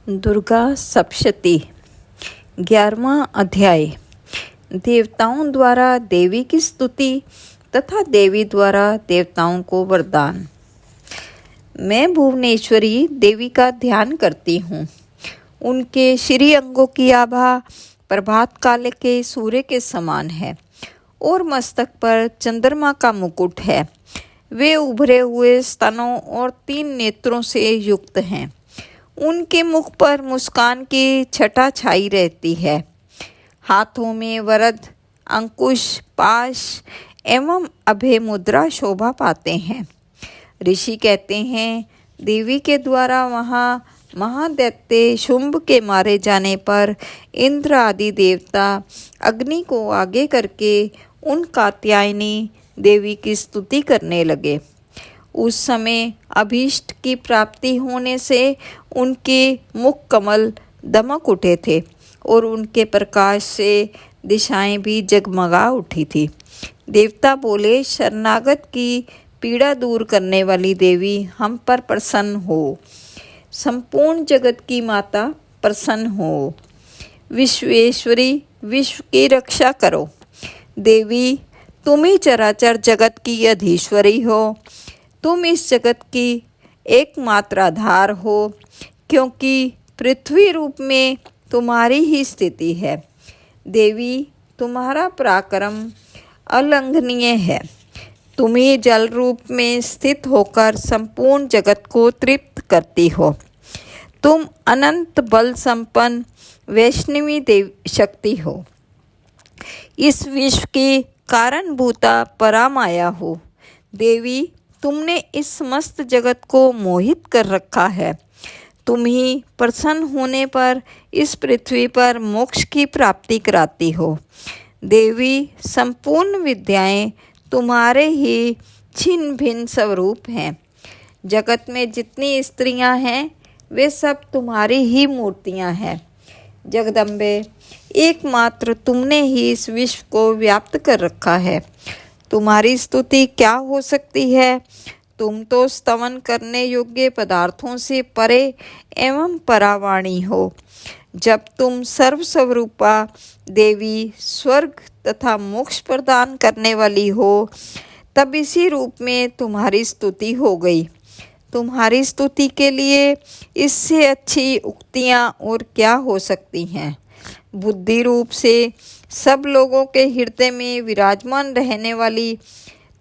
दुर्गा सप्तशती 11वां अध्याय। देवताओं द्वारा देवी की स्तुति तथा देवी द्वारा देवताओं को वरदान। मैं भुवनेश्वरी देवी का ध्यान करती हूँ। उनके श्री अंगों की आभा प्रभात काल के सूर्य के समान है और मस्तक पर चंद्रमा का मुकुट है। वे उभरे हुए स्तनों और 3 नेत्रों से युक्त हैं। उनके मुख पर मुस्कान की छटा छाई रहती है। हाथों में वरद, अंकुश, पाश एवं अभय मुद्रा शोभा पाते हैं। ऋषि कहते हैं, देवी के द्वारा वहाँ महादैत्य शुंभ के मारे जाने पर इंद्र आदि देवता अग्नि को आगे करके उन कात्यायनी देवी की स्तुति करने लगे। उस समय अभीष्ट की प्राप्ति होने से उनके मुख कमल दमक उठे थे और उनके प्रकाश से दिशाएं भी जगमगा उठी थी। देवता बोले, शरणागत की पीड़ा दूर करने वाली देवी हम पर प्रसन्न हो। संपूर्ण जगत की माता प्रसन्न हो। विश्वेश्वरी, विश्व की रक्षा करो। देवी, तुम ही चराचर जगत की अधीश्वरी हो। तुम इस जगत की एकमात्र आधार हो, क्योंकि पृथ्वी रूप में तुम्हारी ही स्थिति है। देवी, तुम्हारा पराक्रम अलंघनीय है। तुम ही जल रूप में स्थित होकर संपूर्ण जगत को तृप्त करती हो। तुम अनंत बल संपन्न वैष्णवी देवी शक्ति हो। इस विश्व की कारणभूता परामाया हो। देवी, तुमने इस समस्त जगत को मोहित कर रखा है। तुम ही प्रसन्न होने पर इस पृथ्वी पर मोक्ष की प्राप्ति कराती हो। देवी, संपूर्ण विद्याएं तुम्हारे ही छिन्न भिन्न स्वरूप हैं। जगत में जितनी स्त्रियां हैं वे सब तुम्हारी ही मूर्तियां हैं। जगदम्बे, एकमात्र तुमने ही इस विश्व को व्याप्त कर रखा है। तुम्हारी स्तुति क्या हो सकती है? तुम तो स्तवन करने योग्य पदार्थों से परे एवं परावाणी हो। जब तुम सर्वस्वरूपा देवी, स्वर्ग तथा मोक्ष प्रदान करने वाली हो, तब इसी रूप में तुम्हारी स्तुति हो गई। तुम्हारी स्तुति के लिए इससे अच्छी उक्तियाँ और क्या हो सकती हैं? बुद्धि रूप से सब लोगों के हृदय में विराजमान रहने वाली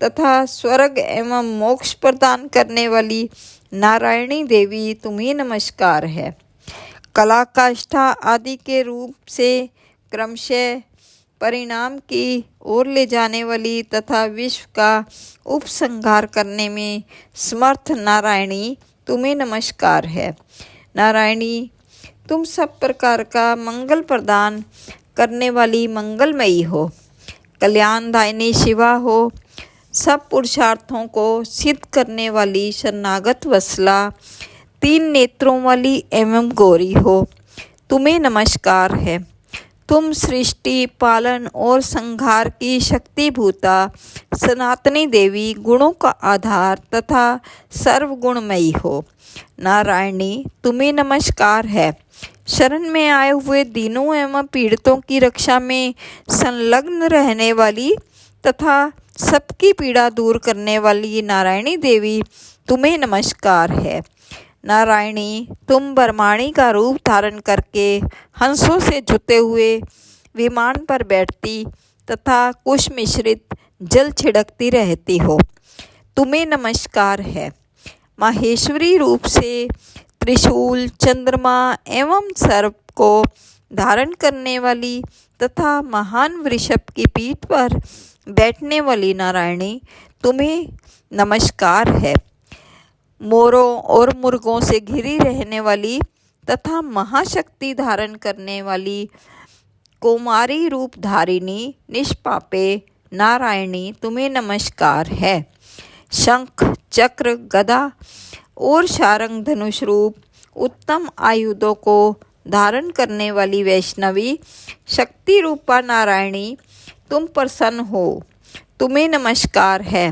तथा स्वर्ग एवं मोक्ष प्रदान करने वाली नारायणी देवी, तुम्हें नमस्कार है। कला काष्ठा आदि के रूप से क्रमशः परिणाम की ओर ले जाने वाली तथा विश्व का उपसंहार करने में समर्थ नारायणी, तुम्हें नमस्कार है। नारायणी, तुम सब प्रकार का मंगल प्रदान करने वाली मंगलमयी हो। कल्याणदायिनी शिवा हो। सब पुरुषार्थों को सिद्ध करने वाली शरणागत वत्सला, 3 नेत्रों वाली एवं गौरी हो। तुम्हें नमस्कार है। तुम सृष्टि, पालन और संहार की शक्तिभूता सनातनी देवी, गुणों का आधार तथा सर्वगुणमयी हो। नारायणी, तुम्हें नमस्कार है। शरण में आए हुए दीनों एवं पीड़ितों की रक्षा में संलग्न रहने वाली तथा सबकी पीड़ा दूर करने वाली नारायणी देवी, तुम्हें नमस्कार है। नारायणी, तुम ब्रह्माणी का रूप धारण करके हंसों से जुते हुए विमान पर बैठती तथा कुश मिश्रित जल छिड़कती रहती हो। तुम्हें नमस्कार है। माहेश्वरी रूप से त्रिशूल, चंद्रमा एवं सर्प को धारण करने वाली तथा महान वृषभ की पीठ पर बैठने वाली नारायणी, तुम्हें नमस्कार है। मोरों और मुर्गों से घिरी रहने वाली तथा महाशक्ति धारण करने वाली कौमारी रूप धारिणी निष्पापे नारायणी, तुम्हें नमस्कार है। शंख, चक्र, गदा और शारंग धनुष रूप उत्तम आयुधों को धारण करने वाली वैष्णवी शक्ति रूपा नारायणी, तुम प्रसन्न हो। तुम्हें नमस्कार है।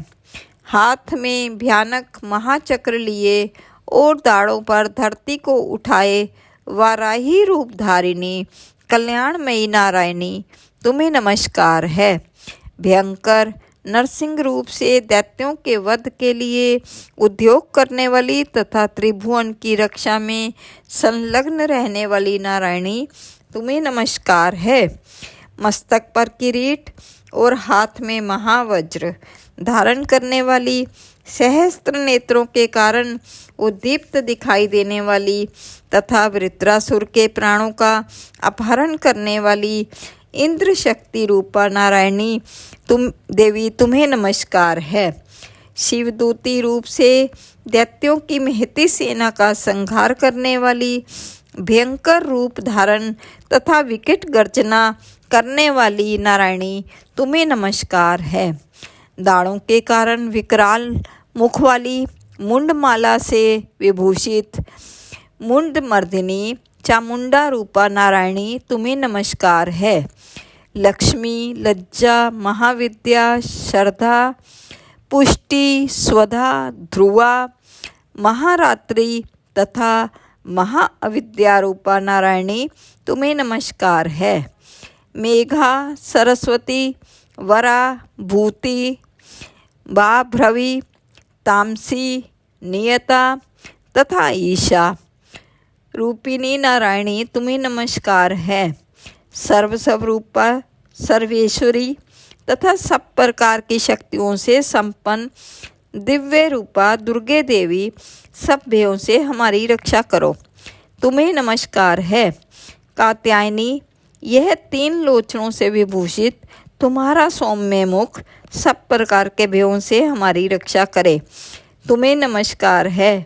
हाथ में भयानक महाचक्र लिए और दाढ़ों पर धरती को उठाए वाराही रूप धारिणी कल्याणमयी नारायणी तुम्हें नमस्कार है। भयंकर नरसिंह रूप से दैत्यों के वध के लिए उद्योग करने वाली तथा त्रिभुवन की रक्षा में संलग्न रहने वाली नारायणी तुम्हें नमस्कार है। मस्तक पर किरीट और हाथ में महावज्र धारण करने वाली, सहस्त्र नेत्रों के कारण उद्दीप्त दिखाई देने वाली तथा वृत्रासुर के प्राणों का अपहरण करने वाली इंद्र शक्ति रूपा नारायणी देवी तुम्हें नमस्कार है। शिवदूती रूप से दैत्यों की महती सेना का संहार करने वाली, भयंकर रूप धारण तथा विकट गर्जना करने वाली नारायणी तुम्हें नमस्कार है। दाढ़ों के कारण विकराल मुख वाली, मुंडमाला से विभूषित मुंडमर्दिनी चामुंडा रूपा नारायणी तुम्हें नमस्कार है। लक्ष्मी, लज्जा, महाविद्या, श्रद्धा, पुष्टि, स्वधा, ध्रुवा, महारात्रि तथा महाअविद्या रूपा नारायणी तुम्हें नमस्कार है। मेघा, सरस्वती, वरा, भूति, बाभ्रवी, तामसी, नियता तथा ईशा रूपिणी नारायणी तुम्हें नमस्कार है। सर्वस्वरूपा, सर्वेश्वरी तथा सब प्रकार की शक्तियों से संपन्न दिव्य रूपा दुर्गे देवी सब भयों से हमारी रक्षा करो तुम्हें नमस्कार है। कात्यायनी, यह 3 लोचनों से विभूषित तुम्हारा सौम्य मुख सब प्रकार के भयों से हमारी रक्षा करे तुम्हें नमस्कार है।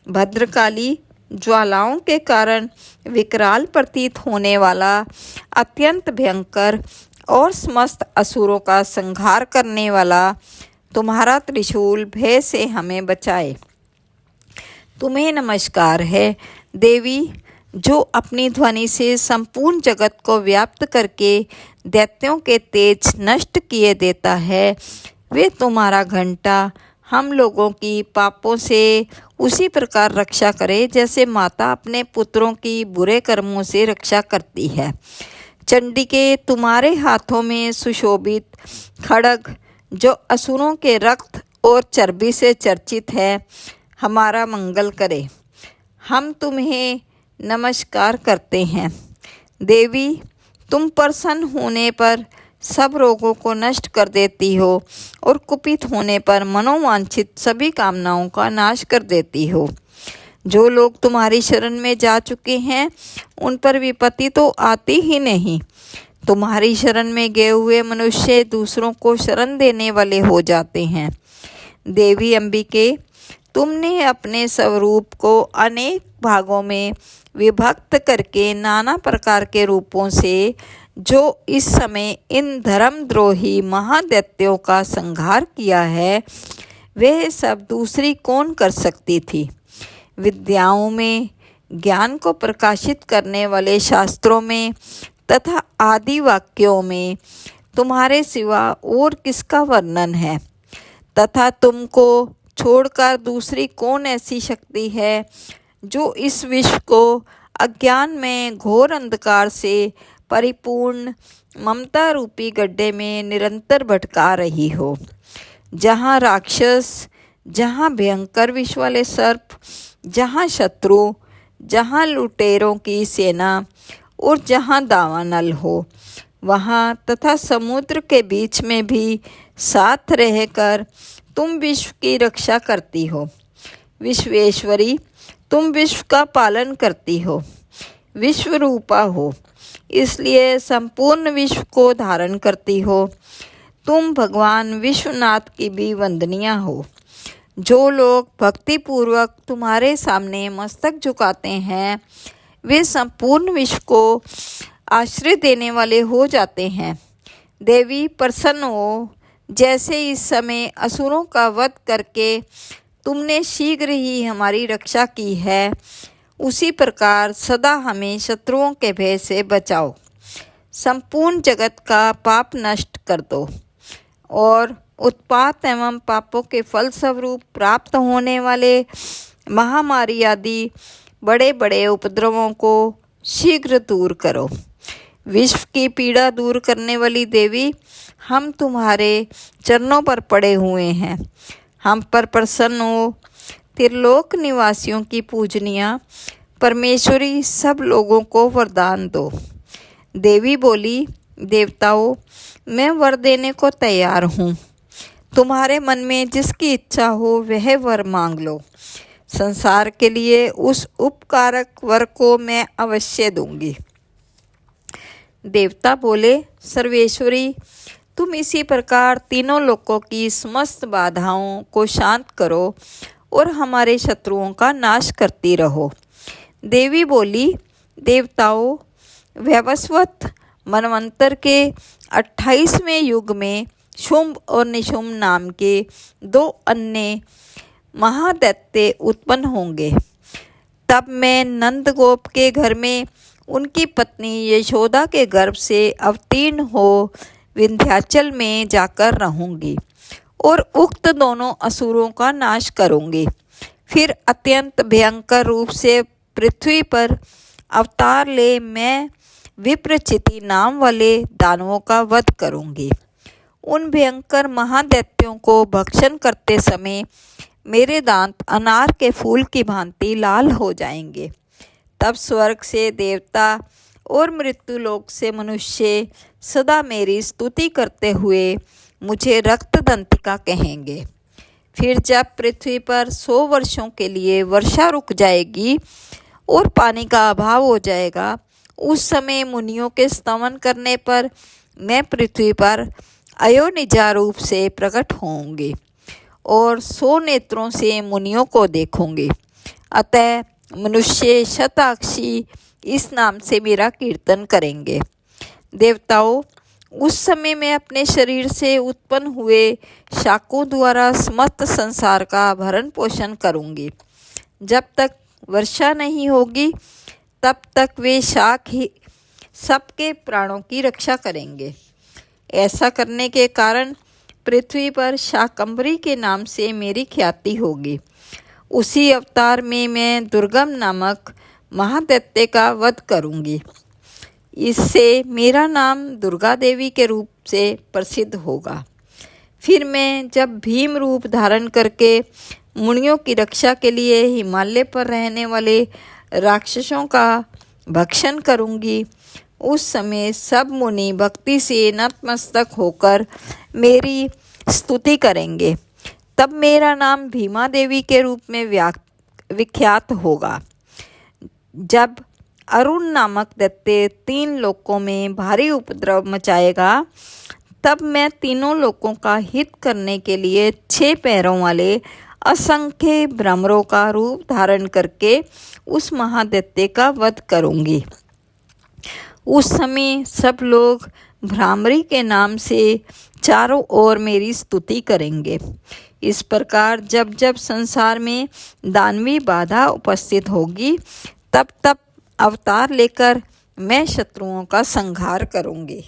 भद्रकाली, ज्वालाओं के कारण विकराल प्रतीत होने वाला, अत्यंत भयंकर और समस्त असुरों का संहार करने वाला तुम्हारा त्रिशूल भय से हमें बचाए तुम्हें नमस्कार है। देवी, जो अपनी ध्वनि से संपूर्ण जगत को व्याप्त करके दैत्यों के तेज नष्ट किए देता है, वे तुम्हारा घंटा हम लोगों की पापों से उसी प्रकार रक्षा करे जैसे माता अपने पुत्रों की बुरे कर्मों से रक्षा करती है। चंडिके, तुम्हारे हाथों में सुशोभित खड्ग जो असुरों के रक्त और चर्बी से चर्चित है, हमारा मंगल करे। हम तुम्हें नमस्कार करते हैं। देवी, तुम प्रसन्न होने पर सब रोगों को नष्ट कर देती हो और कुपित होने पर मनोवांछित सभी कामनाओं का नाश कर देती हो। जो लोग तुम्हारी शरण में जा चुके हैं उन पर विपत्ति तो आती ही नहीं। तुम्हारी शरण में गए हुए मनुष्य दूसरों को शरण देने वाले हो जाते हैं। देवी अंबिके, तुमने अपने स्वरूप को अनेक भागों में विभक्त करके नाना प्रकार के रूपों से जो इस समय इन धर्मद्रोही महादैत्यों का संहार किया है, वे सब दूसरी कौन कर सकती थी। विद्याओं में, ज्ञान को प्रकाशित करने वाले शास्त्रों में तथा आदि वाक्यों में तुम्हारे सिवा और किसका वर्णन है, तथा तुमको छोड़कर दूसरी कौन ऐसी शक्ति है जो इस विश्व को अज्ञान में घोर अंधकार से परिपूर्ण ममता रूपी गड्ढे में निरंतर भटका रही हो। जहाँ राक्षस, जहाँ भयंकर विष वाले सर्प, जहाँ शत्रु, जहाँ लुटेरों की सेना और जहाँ दावानल हो, वहाँ तथा समुद्र के बीच में भी साथ रहकर तुम विश्व की रक्षा करती हो। विश्वेश्वरी, तुम विश्व का पालन करती हो, विश्व रूपा हो, इसलिए संपूर्ण विश्व को धारण करती हो। तुम भगवान विश्वनाथ की भी वंदनीय हो। जो लोग भक्तिपूर्वक तुम्हारे सामने मस्तक झुकाते हैं, वे संपूर्ण विश्व को आश्रय देने वाले हो जाते हैं। देवी प्रसन्न हो, जैसे इस समय असुरों का वध करके तुमने शीघ्र ही हमारी रक्षा की है, उसी प्रकार सदा हमें शत्रुओं के भय से बचाओ। संपूर्ण जगत का पाप नष्ट कर दो और उत्पात एवं पापों के फल स्वरूप प्राप्त होने वाले महामारी आदि बड़े बड़े उपद्रवों को शीघ्र दूर करो। विश्व की पीड़ा दूर करने वाली देवी, हम तुम्हारे चरणों पर पड़े हुए हैं, हम पर प्रसन्न हो। त्रिलोक निवासियों की पूजनिया परमेश्वरी, सब लोगों को वरदान दो। देवी बोली, देवताओं, मैं वर देने को तैयार हूँ। तुम्हारे मन में जिसकी इच्छा हो वह वर मांग लो। संसार के लिए उस उपकारक वर को मैं अवश्य दूंगी। देवता बोले, सर्वेश्वरी, तुम इसी प्रकार तीनों लोकों की समस्त बाधाओं को शांत करो और हमारे शत्रुओं का नाश करती रहो। देवी बोली, देवताओं, वैवस्वत मनवंतर के 28वें युग में शुंभ और निशुंभ नाम के 2 अन्य महादैत्य उत्पन्न होंगे। तब मैं नंदगोप के घर में उनकी पत्नी यशोदा के गर्भ से अवतीर्ण हो विंध्याचल में जाकर रहूंगी और उक्त दोनों असुरों का नाश करूंगी। फिर अत्यंत भयंकर रूप से पृथ्वी पर अवतार ले मैं विप्रचिति नाम वाले दानवों का वध करूंगी। उन भयंकर महादैत्यों को भक्षण करते समय मेरे दांत अनार के फूल की भांति लाल हो जाएंगे। तब स्वर्ग से देवता और मृत्युलोक से मनुष्य सदा मेरी स्तुति करते हुए मुझे रक्तदंतिका कहेंगे। फिर जब पृथ्वी पर 100 वर्षों के लिए वर्षा रुक जाएगी और पानी का अभाव हो जाएगा, उस समय मुनियों के स्तवन करने पर मैं पृथ्वी पर अयोनिजा रूप से प्रकट होंगी और 100 नेत्रों से मुनियों को देखूंगी। अतः मनुष्य शताक्षी इस नाम से मेरा कीर्तन करेंगे। देवताओं, उस समय मैं अपने शरीर से उत्पन्न हुए शाकों द्वारा समस्त संसार का भरण पोषण करूंगी। जब तक वर्षा नहीं होगी तब तक वे शाक ही सबके प्राणों की रक्षा करेंगे। ऐसा करने के कारण पृथ्वी पर शाकंभरी के नाम से मेरी ख्याति होगी। उसी अवतार में मैं दुर्गम नामक महादैत्य का वध करूंगी। इससे मेरा नाम दुर्गा देवी के रूप से प्रसिद्ध होगा। फिर मैं जब भीम रूप धारण करके मुनियों की रक्षा के लिए हिमालय पर रहने वाले राक्षसों का भक्षण करूंगी, उस समय सब मुनि भक्ति से नतमस्तक होकर मेरी स्तुति करेंगे। तब मेरा नाम भीमा देवी के रूप में विख्यात होगा। जब अरुण नामक दैत्य 3 लोकों में भारी उपद्रव मचाएगा, तब मैं तीनों लोकों का हित करने के लिए 6 पैरों वाले असंख्य भ्रमरों का रूप धारण करके उस महादैत्य का वध करूंगी। उस समय सब लोग भ्रामरी के नाम से चारों ओर मेरी स्तुति करेंगे। इस प्रकार जब जब संसार में दानवी बाधा उपस्थित होगी, तब तब अवतार लेकर मैं शत्रुओं का संहार करूंगी।